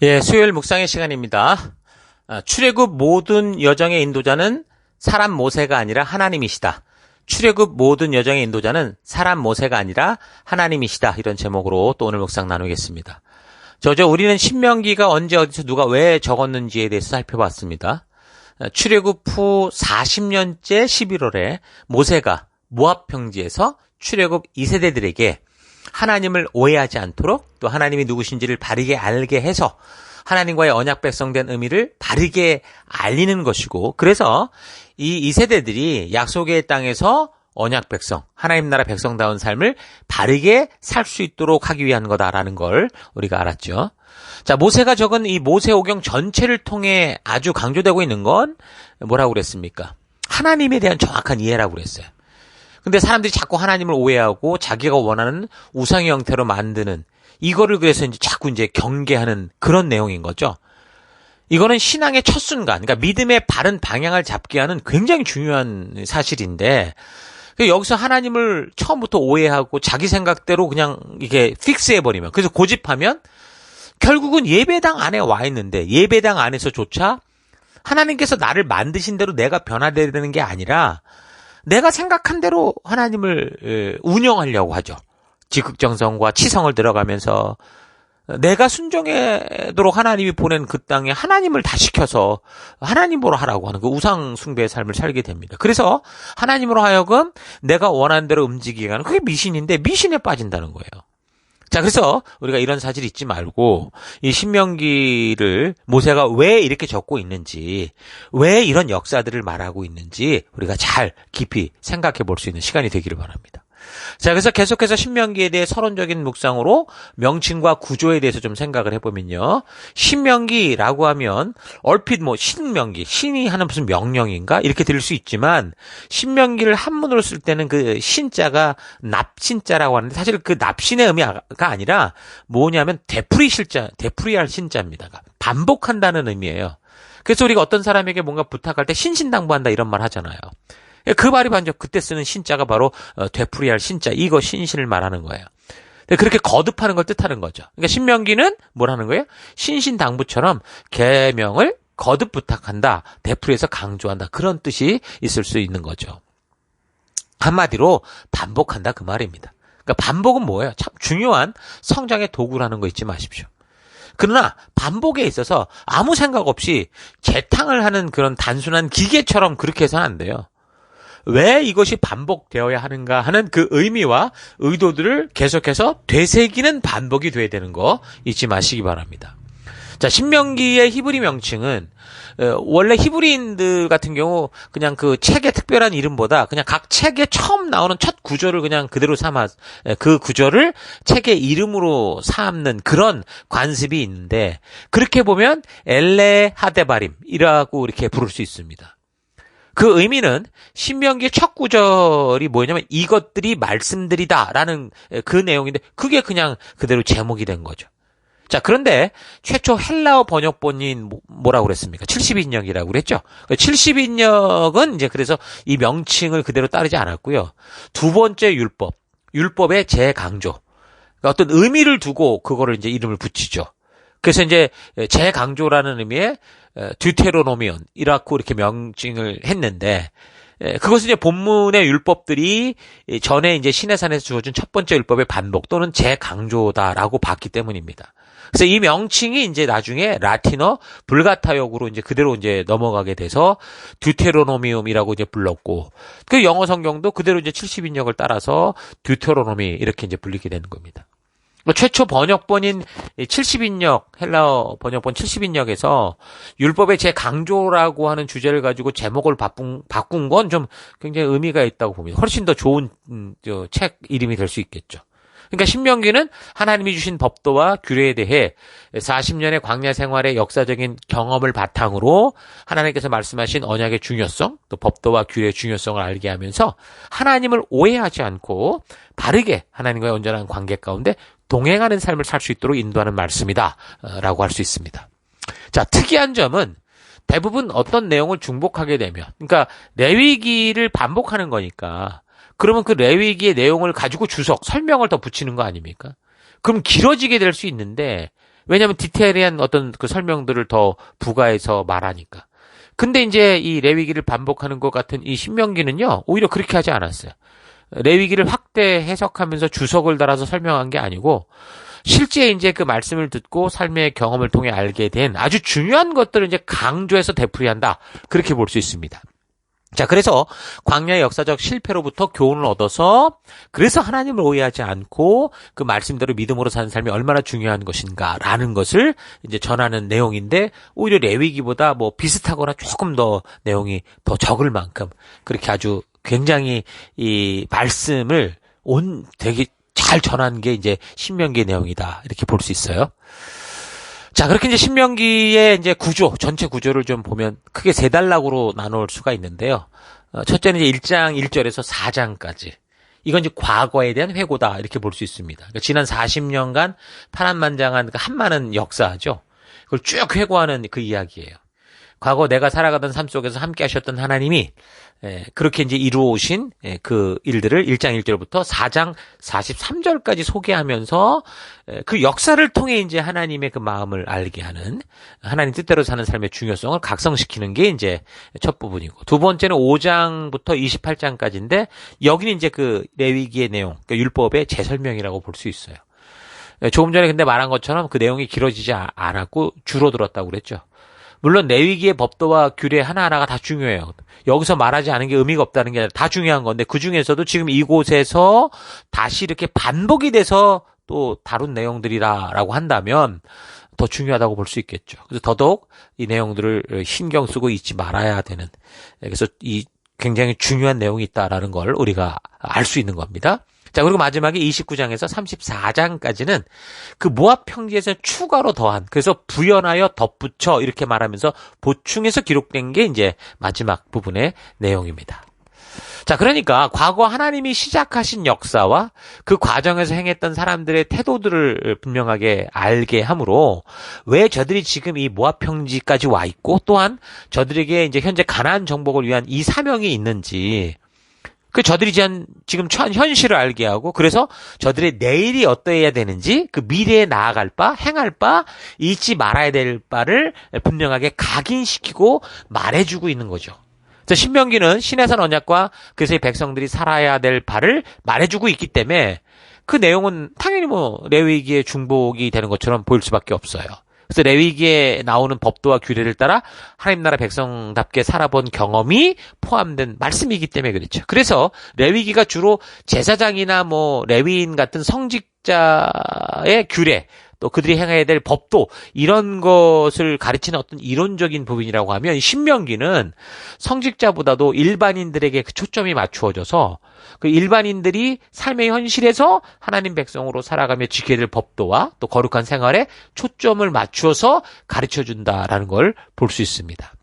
예, 수요일 묵상의 시간입니다. 출애굽 모든 여정의 인도자는 사람 모세가 아니라 하나님이시다. 출애굽 모든 여정의 인도자는 사람 모세가 아니라 하나님이시다. 이런 제목으로 또 오늘 묵상 나누겠습니다. 우리는 신명기가 언제 어디서 누가 왜 적었는지에 대해서 살펴봤습니다. 출애굽 후 40년째 11월에 모세가 모압 평지에서 출애굽 2세대들에게 하나님을 오해하지 않도록 또 하나님이 누구신지를 바르게 알게 해서 하나님과의 언약 백성된 의미를 바르게 알리는 것이고, 그래서 이 2세대들이 약속의 땅에서 언약 백성, 하나님 나라 백성다운 삶을 바르게 살 수 있도록 하기 위한 거다라는 걸 우리가 알았죠. 자, 모세가 적은 이 모세오경 전체를 통해 아주 강조되고 있는 건 뭐라고 그랬습니까? 하나님에 대한 정확한 이해라고 그랬어요. 근데 사람들이 자꾸 하나님을 오해하고 자기가 원하는 우상의 형태로 만드는, 이거를 그래서 자꾸 경계하는 그런 내용인 거죠. 이거는 신앙의 첫 순간, 그러니까 믿음의 바른 방향을 잡게 하는 굉장히 중요한 사실인데, 여기서 하나님을 처음부터 오해하고 자기 생각대로 그냥 이게 픽스해버리면, 그래서 고집하면 결국은 예배당 안에 와 있는데 예배당 안에서조차 하나님께서 나를 만드신 대로 내가 변화되야 되는 게 아니라 내가 생각한 대로 하나님을 운영하려고 하죠. 지극정성과 치성을 들어가면서 내가 순종하도록 하나님이 보낸 그 땅에 하나님을 다 시켜서 하나님으로 하라고 하는 그 우상 숭배의 삶을 살게 됩니다. 그래서 하나님으로 하여금 내가 원하는 대로 움직이게 하는, 그게 미신인데 미신에 빠진다는 거예요. 자, 그래서 우리가 이런 사실 잊지 말고 이 신명기를 모세가 왜 이렇게 적고 있는지, 왜 이런 역사들을 말하고 있는지 우리가 잘 깊이 생각해 볼 수 있는 시간이 되기를 바랍니다. 자, 그래서 계속해서 신명기에 대해 서론적인 묵상으로 명칭과 구조에 대해서 좀 생각을 해보면요. 신명기라고 하면 얼핏 신명기, 신이 하는 무슨 명령인가? 이렇게 들릴 수 있지만 신명기를 한문으로 쓸 때는 그 신자가 납신자라고 하는데 사실 그 납신의 의미가 아니라 뭐냐면 되풀이할 신자입니다. 반복한다는 의미예요. 그래서 우리가 어떤 사람에게 뭔가 부탁할 때 신신당부한다 이런 말 하잖아요. 그 말이 반적 그때 쓰는 신자가 바로 되풀이할 신자, 이거 신신을 말하는 거예요. 그렇게 거듭하는 걸 뜻하는 거죠. 그러니까 신명기는 뭐라는 거예요? 신신당부처럼 계명을 거듭 부탁한다, 되풀이해서 강조한다, 그런 뜻이 있을 수 있는 거죠. 한마디로 반복한다 그 말입니다. 그러니까 반복은 뭐예요? 참 중요한 성장의 도구라는 거 잊지 마십시오. 그러나 반복에 있어서 아무 생각 없이 재탕을 하는 그런 단순한 기계처럼 그렇게 해서는 안 돼요. 왜 이것이 반복되어야 하는가 하는 그 의미와 의도들을 계속해서 되새기는 반복이 돼야 되는 거 잊지 마시기 바랍니다. 자, 신명기의 히브리 명칭은 원래 히브리인들 같은 경우 그냥 그 책의 특별한 이름보다 그냥 각 책에 처음 나오는 첫 구절을 그냥 그대로 삼아 그 구절을 책의 이름으로 삼는 그런 관습이 있는데, 그렇게 보면 엘레 하데바림이라고 이렇게 부를 수 있습니다. 그 의미는 신명기의 첫 구절이 뭐냐면 이것들이 말씀들이다라는 그 내용인데, 그게 그냥 그대로 제목이 된 거죠. 자, 그런데 최초 헬라어 번역본인 뭐라고 그랬습니까? 70인역이라고 그랬죠. 70인역은 그래서 이 명칭을 그대로 따르지 않았고요. 두 번째 율법의 재강조, 그러니까 어떤 의미를 두고 그거를 이름을 붙이죠. 그래서 재강조라는 의미의 듀테로노미온이라고 이렇게 명칭을 했는데, 그것은 본문의 율법들이 전에 시내산에서 주어진 첫 번째 율법의 반복 또는 재강조다라고 봤기 때문입니다. 그래서 이 명칭이 나중에 라틴어 불가타역으로 그대로 넘어가게 돼서 듀테로노미움이라고 불렀고, 그 영어 성경도 그대로 70인역을 따라서 듀테로노미 이렇게 불리게 되는 겁니다. 최초 번역본인 70인역, 헬라어 번역본 70인역에서 율법의 재강조라고 하는 주제를 가지고 제목을 바꾼 건 좀 굉장히 의미가 있다고 봅니다. 훨씬 더 좋은 책 이름이 될 수 있겠죠. 그러니까 신명기는 하나님이 주신 법도와 규례에 대해 40년의 광야 생활의 역사적인 경험을 바탕으로 하나님께서 말씀하신 언약의 중요성, 또 법도와 규례의 중요성을 알게 하면서 하나님을 오해하지 않고 바르게 하나님과의 온전한 관계 가운데 동행하는 삶을 살 수 있도록 인도하는 말씀이다 라고 할 수 있습니다. 자, 특이한 점은 대부분 어떤 내용을 중복하게 되면, 그러니까 레위기를 반복하는 거니까 그러면 그 레위기의 내용을 가지고 설명을 더 붙이는 거 아닙니까? 그럼 길어지게 될 수 있는데 왜냐하면 디테일한 어떤 그 설명들을 더 부가해서 말하니까. 근데 이제 이 레위기를 반복하는 것 같은 이 신명기는요, 오히려 그렇게 하지 않았어요. 레위기를 확대 해석하면서 주석을 달아서 설명한 게 아니고, 실제 이제 그 말씀을 듣고 삶의 경험을 통해 알게 된 아주 중요한 것들을 이제 강조해서 되풀이한다. 그렇게 볼 수 있습니다. 자, 그래서 광야의 역사적 실패로부터 교훈을 얻어서 그래서 하나님을 오해하지 않고 그 말씀대로 믿음으로 사는 삶이 얼마나 중요한 것인가라는 것을 이제 전하는 내용인데 오히려 레위기보다 뭐 비슷하거나 조금 더 내용이 더 적을 만큼 그렇게 아주 굉장히 이 말씀을 되게 잘 전한 게 이제 신명기의 내용이다. 이렇게 볼 수 있어요. 자, 그렇게 이제 신명기의 이제 구조, 전체 구조를 좀 보면 크게 세 단락으로 나눌 수가 있는데요. 첫째는 이제 1장 1절에서 4장까지. 이건 이제 과거에 대한 회고다. 이렇게 볼 수 있습니다. 그러니까 지난 40년간 파란만장한 그 한많은 역사죠. 그걸 쭉 회고하는 그 이야기예요. 과거 내가 살아가던 삶 속에서 함께 하셨던 하나님이 그렇게 이제 이루어오신 그 일들을 1장 1절부터 4장 43절까지 소개하면서 그 역사를 통해 이제 하나님의 그 마음을 알게 하는 하나님 뜻대로 사는 삶의 중요성을 각성시키는 게 이제 첫 부분이고 두 번째는 5장부터 28장까지인데 여기는 이제 그 레위기의 내용, 그러니까 율법의 재설명이라고 볼 수 있어요. 조금 전에 근데 말한 것처럼 그 내용이 길어지지 않았고 줄어들었다고 그랬죠. 물론 레위기의 법도와 규례 하나하나가 다 중요해요. 여기서 말하지 않은 게 의미가 없다는 게 아니라 다 중요한 건데 그 중에서도 지금 이곳에서 다시 이렇게 반복이 돼서 또 다룬 내용들이라고 한다면 더 중요하다고 볼 수 있겠죠. 그래서 더더욱 이 내용들을 신경 쓰고 잊지 말아야 되는, 그래서 이 굉장히 중요한 내용이 있다라는 걸 우리가 알 수 있는 겁니다. 자, 그리고 마지막에 29장에서 34장까지는 그 모압 평지에서 추가로 더한, 그래서 부연하여 덧붙여 이렇게 말하면서 보충해서 기록된 게 이제 마지막 부분의 내용입니다. 자, 그러니까 과거 하나님이 시작하신 역사와 그 과정에서 행했던 사람들의 태도들을 분명하게 알게 하므로 왜 저들이 지금 이 모압 평지까지 와 있고 또한 저들에게 이제 현재 가나안 정복을 위한 이 사명이 있는지 그 저들이 지금 처한 현실을 알게 하고 그래서 저들의 내일이 어떠해야 되는지 그 미래에 나아갈 바, 행할 바, 잊지 말아야 될 바를 분명하게 각인시키고 말해주고 있는 거죠. 그래서 신명기는 신의 산 언약과 그래서 백성들이 살아야 될 바를 말해주고 있기 때문에 그 내용은 당연히 뭐 레위기의 중복이 되는 것처럼 보일 수밖에 없어요. 그래서 레위기에 나오는 법도와 규례를 따라 하나님 나라 백성답게 살아본 경험이 포함된 말씀이기 때문에 그렇죠. 그래서 레위기가 주로 제사장이나 뭐 레위인 같은 성직자의 규례, 또 그들이 행해야 될 법도 이런 것을 가르치는 어떤 이론적인 부분이라고 하면 신명기는 성직자보다도 일반인들에게 그 초점이 맞추어져서 그 일반인들이 삶의 현실에서 하나님 백성으로 살아가며 지켜야 될 법도와 또 거룩한 생활에 초점을 맞추어서 가르쳐준다라는 걸 볼 수 있습니다.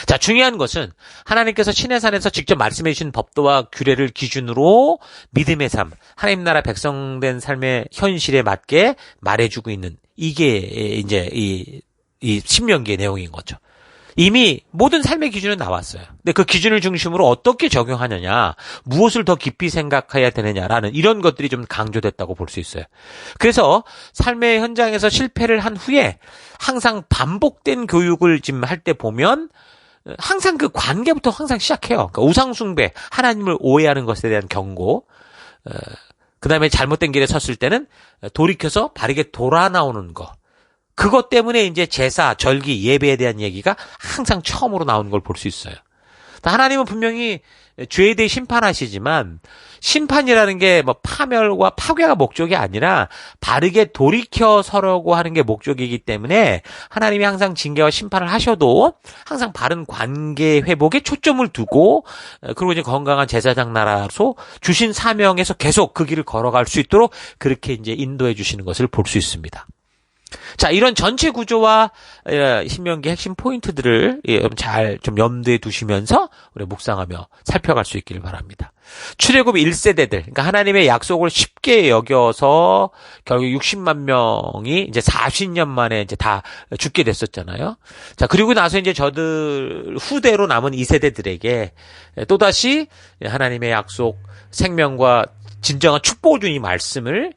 자, 중요한 것은 하나님께서 시내산에서 직접 말씀해 주신 법도와 규례를 기준으로 믿음의 삶, 하나님 나라 백성된 삶의 현실에 맞게 말해주고 있는 이게 이제 이 신명기의 내용인 거죠. 이미 모든 삶의 기준은 나왔어요. 근데 그 기준을 중심으로 어떻게 적용하느냐, 무엇을 더 깊이 생각해야 되느냐라는 이런 것들이 좀 강조됐다고 볼 수 있어요. 그래서 삶의 현장에서 실패를 한 후에 항상 반복된 교육을 지금 할 때 보면 항상 그 관계부터 항상 시작해요. 그러니까 우상숭배, 하나님을 오해하는 것에 대한 경고, 그 다음에 잘못된 길에 섰을 때는 돌이켜서 바르게 돌아 나오는 거. 그것 때문에 이제 제사, 절기, 예배에 대한 얘기가 항상 처음으로 나오는 걸 볼 수 있어요. 하나님은 분명히 죄에 대해 심판하시지만 심판이라는 게 뭐 파멸과 파괴가 목적이 아니라 바르게 돌이켜 서려고 하는 게 목적이기 때문에 하나님이 항상 징계와 심판을 하셔도 항상 바른 관계 회복에 초점을 두고 그리고 이제 건강한 제사장 나라로 주신 사명에서 계속 그 길을 걸어갈 수 있도록 그렇게 이제 인도해 주시는 것을 볼 수 있습니다. 자, 이런 전체 구조와 신명기 핵심 포인트들을 여러분 잘 좀 염두에 두시면서 우리 묵상하며 살펴갈 수 있기를 바랍니다. 출애굽 1세대들, 그러니까 하나님의 약속을 쉽게 여겨서 결국 60만 명이 이제 40년 만에 이제 다 죽게 됐었잖아요. 자, 그리고 나서 이제 저들 후대로 남은 2세대들에게 또다시 하나님의 약속, 생명과 진정한 축복을 준 이 말씀을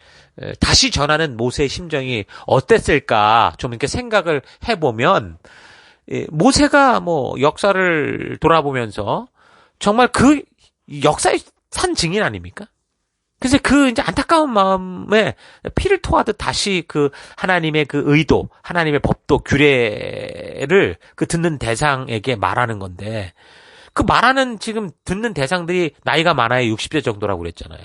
다시 전하는 모세의 심정이 어땠을까 좀 이렇게 생각을 해보면 모세가 뭐 역사를 돌아보면서 정말 그 역사의 산 증인 아닙니까? 그래서 그 이제 안타까운 마음에 피를 토하듯 다시 그 하나님의 그 의도, 하나님의 법도, 규례를 그 듣는 대상에게 말하는 건데 그 말하는 지금 듣는 대상들이 나이가 많아야 60세 정도라고 그랬잖아요.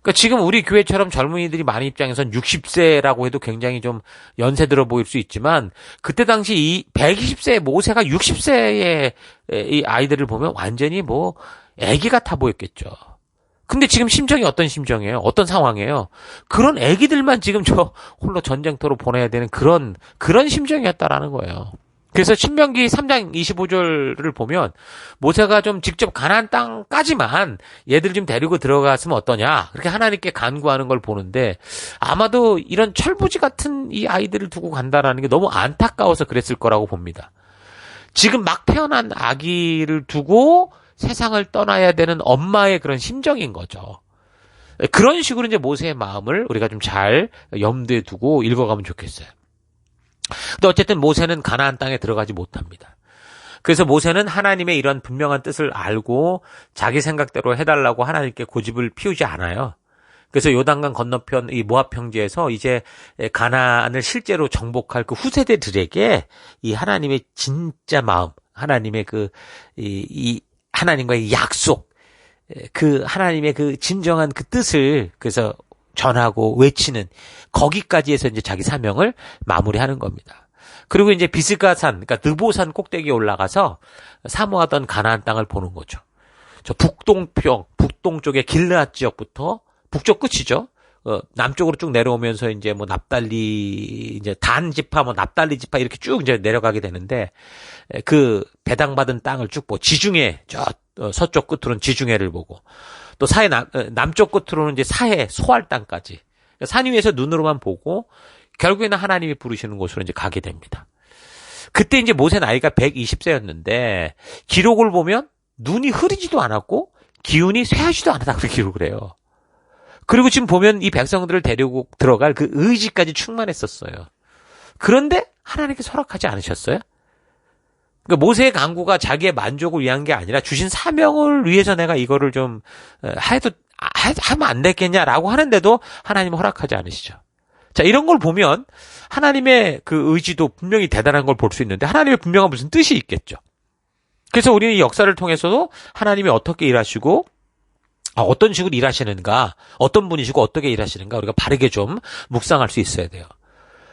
그러니까 지금 우리 교회처럼 젊은이들이 많은 입장에선 60세라고 해도 굉장히 좀 연세 들어 보일 수 있지만 그때 당시 이 120세의 모세가 60세의 이 아이들을 보면 완전히 뭐 애기 같아 보였겠죠. 근데 지금 심정이 어떤 심정이에요? 어떤 상황이에요? 그런 애기들만 지금 저 홀로 전쟁터로 보내야 되는 그런 심정이었다라는 거예요. 그래서 신명기 3장 25절을 보면 모세가 좀 직접 가나안 땅까지만 얘들 좀 데리고 들어갔으면 어떠냐 그렇게 하나님께 간구하는 걸 보는데 아마도 이런 철부지 같은 이 아이들을 두고 간다라는 게 너무 안타까워서 그랬을 거라고 봅니다. 지금 막 태어난 아기를 두고 세상을 떠나야 되는 엄마의 그런 심정인 거죠. 그런 식으로 이제 모세의 마음을 우리가 좀 잘 염두에 두고 읽어가면 좋겠어요. 근데 어쨌든 모세는 가나안 땅에 들어가지 못합니다. 그래서 모세는 하나님의 이런 분명한 뜻을 알고 자기 생각대로 해달라고 하나님께 고집을 피우지 않아요. 그래서 요단강 건너편 이 모압 평지에서 이제 가나안을 실제로 정복할 그 후세대들에게 이 하나님의 진짜 마음, 하나님의 이 하나님과의 약속, 그 하나님의 그 진정한 그 뜻을 그래서 전하고 외치는 거기까지 해서 이제 자기 사명을 마무리하는 겁니다. 그리고 이제 비스가산, 그러니까 느보산 꼭대기에 올라가서 사모하던 가나안 땅을 보는 거죠. 저 북동쪽의 길르앗 지역부터 북쪽 끝이죠. 남쪽으로 쭉 내려오면서 이제 뭐 납달리, 이제 단 지파, 뭐 납달리 지파 이렇게 쭉 이제 내려가게 되는데 그 배당받은 땅을 쭉 보고 지중해, 저 서쪽 끝으로는 지중해를 보고 또 남쪽 끝으로는 이제 사해, 소알 땅까지. 산 위에서 눈으로만 보고 결국에는 하나님이 부르시는 곳으로 이제 가게 됩니다. 그때 이제 모세 나이가 120세였는데 기록을 보면 눈이 흐리지도 않았고 기운이 쇠하지도 않았다고 기록을 해요. 그리고 지금 보면 이 백성들을 데리고 들어갈 그 의지까지 충만했었어요. 그런데 하나님께서 허락하지 않으셨어요? 그러니까 모세의 간구가 자기의 만족을 위한 게 아니라 주신 사명을 위해서 내가 이거를 좀 하면 안 되겠냐라고 하는데도 하나님은 허락하지 않으시죠. 자, 이런 걸 보면 하나님의 그 의지도 분명히 대단한 걸 볼 수 있는데 하나님의 분명한 무슨 뜻이 있겠죠. 그래서 우리는 이 역사를 통해서도 하나님이 어떻게 일하시고 어떤 식으로 일하시는가, 어떤 분이시고 어떻게 일하시는가 우리가 바르게 좀 묵상할 수 있어야 돼요.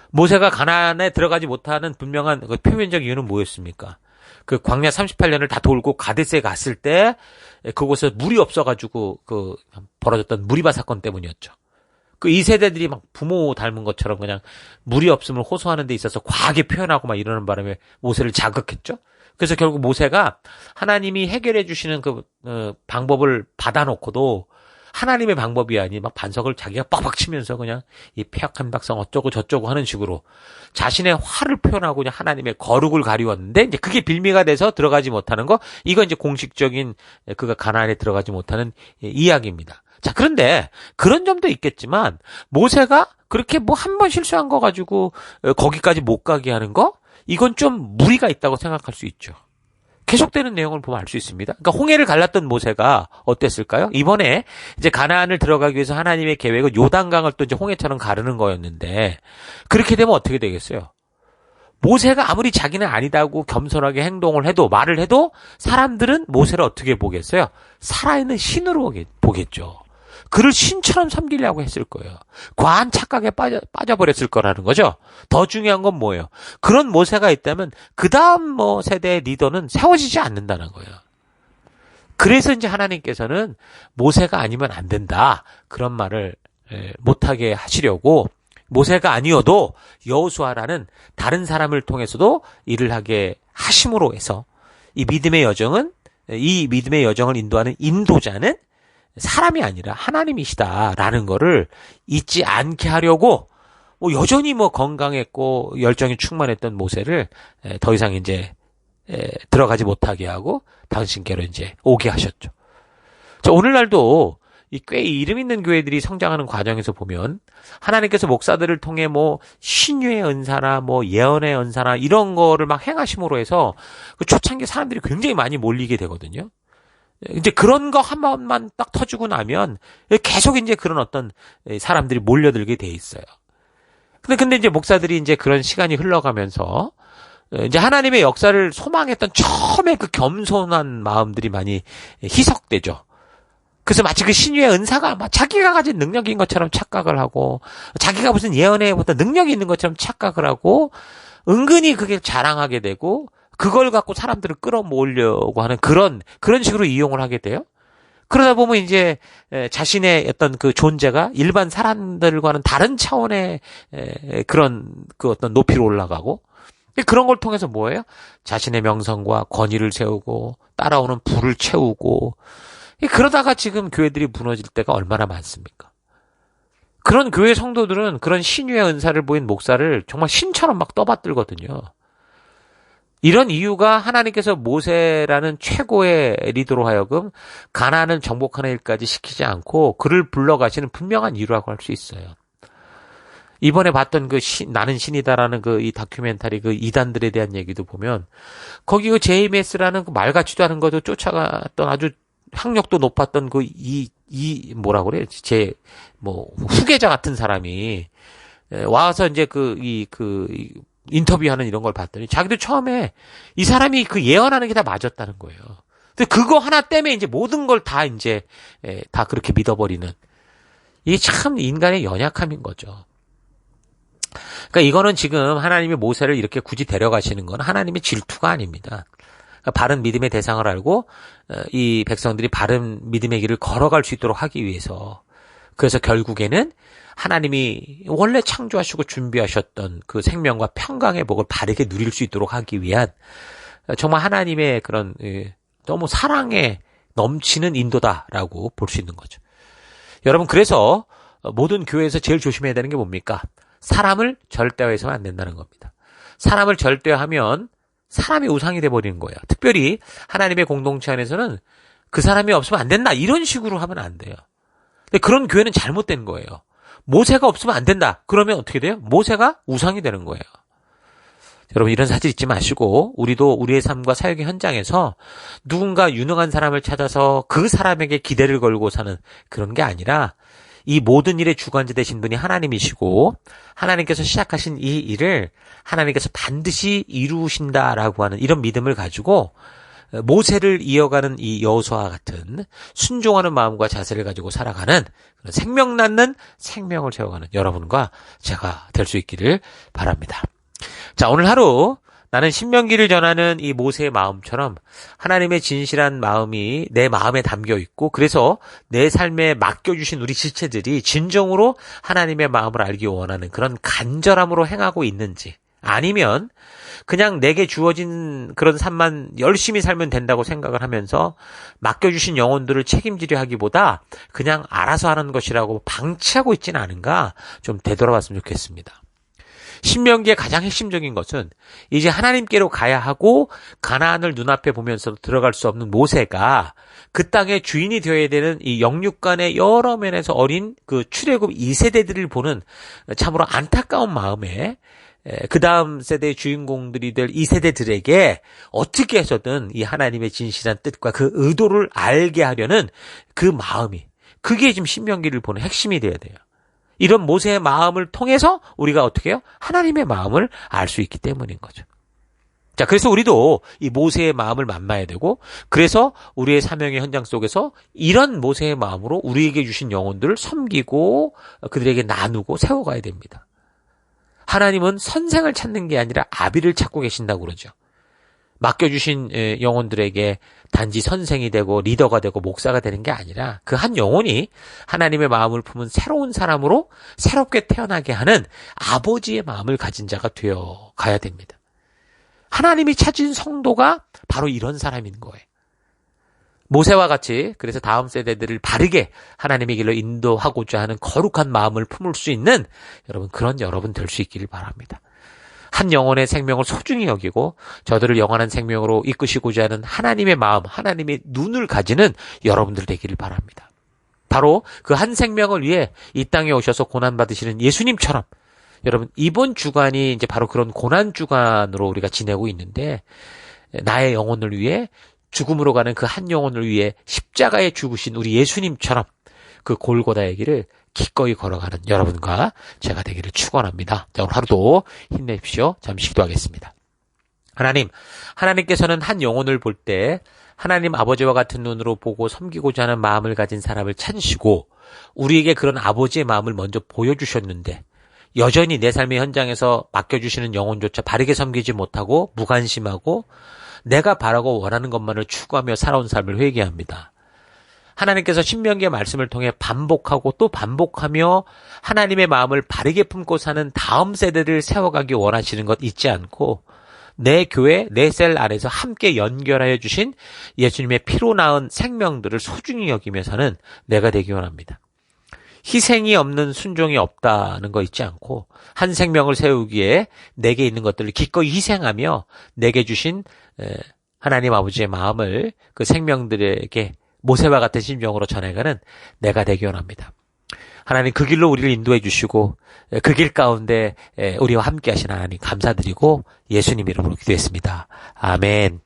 모세가 가나안에 들어가지 못하는 분명한 그 표면적 이유는 뭐였습니까? 그 광야 38년을 다 돌고 가데스에 갔을 때 그곳에 물이 없어가지고 그 벌어졌던 무리바 사건 때문이었죠. 그 2세대들이 막 부모 닮은 것처럼 그냥 물이 없음을 호소하는 데 있어서 과하게 표현하고 막 이러는 바람에 모세를 자극했죠. 그래서 결국 모세가 하나님이 해결해 주시는 그 방법을 받아놓고도 하나님의 방법이 아닌 막 반석을 자기가 빡빡 치면서 그냥 이 폐역한 백성 어쩌고 저쩌고 하는 식으로 자신의 화를 표현하고 그냥 하나님의 거룩을 가리웠는데 이제 그게 빌미가 돼서 들어가지 못하는 거, 이건 이제 공식적인 그가 가나안에 들어가지 못하는 이야기입니다. 자, 그런데 그런 점도 있겠지만 모세가 그렇게 뭐 한 번 실수한 거 가지고 거기까지 못 가게 하는 거, 이건 좀 무리가 있다고 생각할 수 있죠. 계속되는 내용을 보면 알 수 있습니다. 그러니까 홍해를 갈랐던 모세가 어땠을까요? 이번에 이제 가나안을 들어가기 위해서 하나님의 계획은 요단강을 또 이제 홍해처럼 가르는 거였는데 그렇게 되면 어떻게 되겠어요? 모세가 아무리 자기는 아니다고 겸손하게 행동을 해도 말을 해도 사람들은 모세를 어떻게 보겠어요? 살아있는 신으로 보겠죠. 그를 신처럼 섬기려고 했을 거예요. 과한 착각에 빠져버렸을 거라는 거죠. 더 중요한 건 뭐예요? 그런 모세가 있다면 그 다음 세대의 리더는 세워지지 않는다는 거예요. 그래서 이제 하나님께서는 모세가 아니면 안 된다, 그런 말을 못하게 하시려고 모세가 아니어도 여호수아라는 다른 사람을 통해서도 일을 하게 하심으로 해서 이 믿음의 여정을 인도하는 인도자는 사람이 아니라 하나님이시다라는 거를 잊지 않게 하려고 여전히 건강했고 열정이 충만했던 모세를 더 이상 이제 들어가지 못하게 하고 당신께로 이제 오게 하셨죠. 자, 오늘날도 이 꽤 이름 있는 교회들이 성장하는 과정에서 보면 하나님께서 목사들을 통해 뭐 신유의 은사나 뭐 예언의 은사나 이런 거를 막 행하심으로 해서 그 초창기 사람들이 굉장히 많이 몰리게 되거든요. 이제 그런 거 한 번만 딱 터지고 나면 계속 이제 그런 어떤 사람들이 몰려들게 돼 있어요. 근데 이제 목사들이 이제 그런 시간이 흘러가면서 이제 하나님의 역사를 소망했던 처음에 그 겸손한 마음들이 많이 희석되죠. 그래서 마치 그 신유의 은사가 막 자기가 가진 능력인 것처럼 착각을 하고, 자기가 무슨 예언에 어떤 능력이 있는 것처럼 착각을 하고, 은근히 그게 자랑하게 되고, 그걸 갖고 사람들을 끌어모으려고 하는 그런 식으로 이용을 하게 돼요. 그러다 보면 이제 자신의 어떤 그 존재가 일반 사람들과는 다른 차원의 그런 그 어떤 높이로 올라가고, 그런 걸 통해서 뭐예요? 자신의 명성과 권위를 세우고, 따라오는 부를 채우고, 그러다가 지금 교회들이 무너질 때가 얼마나 많습니까? 그런 교회 성도들은 그런 신유의 은사를 보인 목사를 정말 신처럼 막 떠받들거든요. 이런 이유가 하나님께서 모세라는 최고의 리더로 하여금 가나안을 정복하는 일까지 시키지 않고 그를 불러가시는 분명한 이유라고 할 수 있어요. 이번에 봤던 그 나는 신이다라는 그 이 다큐멘터리 그 이단들에 대한 얘기도 보면 거기 그 JMS라는 그 말 같지도 않은 것도 쫓아갔던 아주 학력도 높았던 그 뭐라고 그래요? 후계자 같은 사람이 와서 이제 인터뷰하는 이런 걸 봤더니 자기도 처음에 이 사람이 그 예언하는 게 다 맞았다는 거예요. 근데 그거 하나 때문에 이제 모든 걸 다 이제 다 그렇게 믿어버리는 이게 참 인간의 연약함인 거죠. 그러니까 이거는 지금 하나님이 모세를 이렇게 굳이 데려가시는 건 하나님의 질투가 아닙니다. 바른 믿음의 대상을 알고 이 백성들이 바른 믿음의 길을 걸어갈 수 있도록 하기 위해서 그래서 결국에는 하나님이 원래 창조하시고 준비하셨던 그 생명과 평강의 복을 바르게 누릴 수 있도록 하기 위한 정말 하나님의 그런 너무 사랑에 넘치는 인도다라고 볼 수 있는 거죠. 여러분 그래서 모든 교회에서 제일 조심해야 되는 게 뭡니까? 사람을 절대화해서는 안 된다는 겁니다. 사람을 절대화하면 사람이 우상이 돼버리는 거예요. 특별히 하나님의 공동체 안에서는 그 사람이 없으면 안 된다 이런 식으로 하면 안 돼요. 근데 그런 교회는 잘못된 거예요. 모세가 없으면 안 된다. 그러면 어떻게 돼요? 모세가 우상이 되는 거예요. 여러분 이런 사실 잊지 마시고 우리도 우리의 삶과 사역의 현장에서 누군가 유능한 사람을 찾아서 그 사람에게 기대를 걸고 사는 그런 게 아니라 이 모든 일의 주관자 되신 분이 하나님이시고 하나님께서 시작하신 이 일을 하나님께서 반드시 이루신다라고 하는 이런 믿음을 가지고 모세를 이어가는 이 여호수아와 같은 순종하는 마음과 자세를 가지고 살아가는 그런 생명 낳는 생명을 세워가는 여러분과 제가 될 수 있기를 바랍니다. 자, 오늘 하루 나는 신명기를 전하는 이 모세의 마음처럼 하나님의 진실한 마음이 내 마음에 담겨 있고 그래서 내 삶에 맡겨주신 우리 지체들이 진정으로 하나님의 마음을 알기 원하는 그런 간절함으로 행하고 있는지 아니면 그냥 내게 주어진 그런 삶만 열심히 살면 된다고 생각을 하면서 맡겨주신 영혼들을 책임지려 하기보다 그냥 알아서 하는 것이라고 방치하고 있지는 않은가 좀 되돌아봤으면 좋겠습니다. 신명기의 가장 핵심적인 것은 이제 하나님께로 가야 하고 가나안을 눈앞에 보면서 들어갈 수 없는 모세가 그 땅의 주인이 되어야 되는 이 영육간의 여러 면에서 어린 그 출애굽 2세대들을 보는 참으로 안타까운 마음에 그 다음 세대의 주인공들이 될 2세대들에게 어떻게 해서든 이 하나님의 진실한 뜻과 그 의도를 알게 하려는 그 마음이 그게 지금 신명기를 보는 핵심이 되어야 돼요. 이런 모세의 마음을 통해서 우리가 어떻게 해요? 하나님의 마음을 알 수 있기 때문인 거죠. 자, 그래서 우리도 이 모세의 마음을 만나야 되고 그래서 우리의 사명의 현장 속에서 이런 모세의 마음으로 우리에게 주신 영혼들을 섬기고 그들에게 나누고 세워가야 됩니다. 하나님은 선생을 찾는 게 아니라 아비를 찾고 계신다고 그러죠. 맡겨주신 영혼들에게 단지 선생이 되고 리더가 되고 목사가 되는 게 아니라 그 한 영혼이 하나님의 마음을 품은 새로운 사람으로 새롭게 태어나게 하는 아버지의 마음을 가진 자가 되어 가야 됩니다. 하나님이 찾은 성도가 바로 이런 사람인 거예요. 모세와 같이 그래서 다음 세대들을 바르게 하나님의 길로 인도하고자 하는 거룩한 마음을 품을 수 있는 그런 여러분 될 수 있기를 바랍니다. 한 영혼의 생명을 소중히 여기고 저들을 영원한 생명으로 이끄시고자 하는 하나님의 마음, 하나님의 눈을 가지는 여러분들 되기를 바랍니다. 바로 그 한 생명을 위해 이 땅에 오셔서 고난받으시는 예수님처럼 여러분 이번 주간이 이제 바로 그런 고난 주간으로 우리가 지내고 있는데 나의 영혼을 위해 죽음으로 가는 그 한 영혼을 위해 십자가에 죽으신 우리 예수님처럼 그 골고다의 길을 기꺼이 걸어가는 여러분과 제가 되기를 축원합니다. 자, 오늘 하루도 힘내십시오. 잠시 기도하겠습니다. 하나님께서는 한 영혼을 볼 때 하나님 아버지와 같은 눈으로 보고 섬기고자 하는 마음을 가진 사람을 찾으시고 우리에게 그런 아버지의 마음을 먼저 보여주셨는데 여전히 내 삶의 현장에서 맡겨주시는 영혼조차 바르게 섬기지 못하고 무관심하고 내가 바라고 원하는 것만을 추구하며 살아온 삶을 회개합니다. 하나님께서 신명기의 말씀을 통해 반복하고 또 반복하며 하나님의 마음을 바르게 품고 사는 다음 세대를 세워가기 원하시는 것 잊지 않고 내 교회, 내 셀 안에서 함께 연결하여 주신 예수님의 피로 낳은 생명들을 소중히 여기며 사는 내가 되기 원합니다. 희생이 없는 순종이 없다는 거 잊지 않고 한 생명을 세우기에 내게 있는 것들을 기꺼이 희생하며 내게 주신 하나님 아버지의 마음을 그 생명들에게 모세와 같은 심정으로 전해가는 내가 되기 원합니다. 하나님 그 길로 우리를 인도해 주시고 그 길 가운데 우리와 함께 하신 하나님 감사드리고 예수님 이름으로 기도했습니다. 아멘.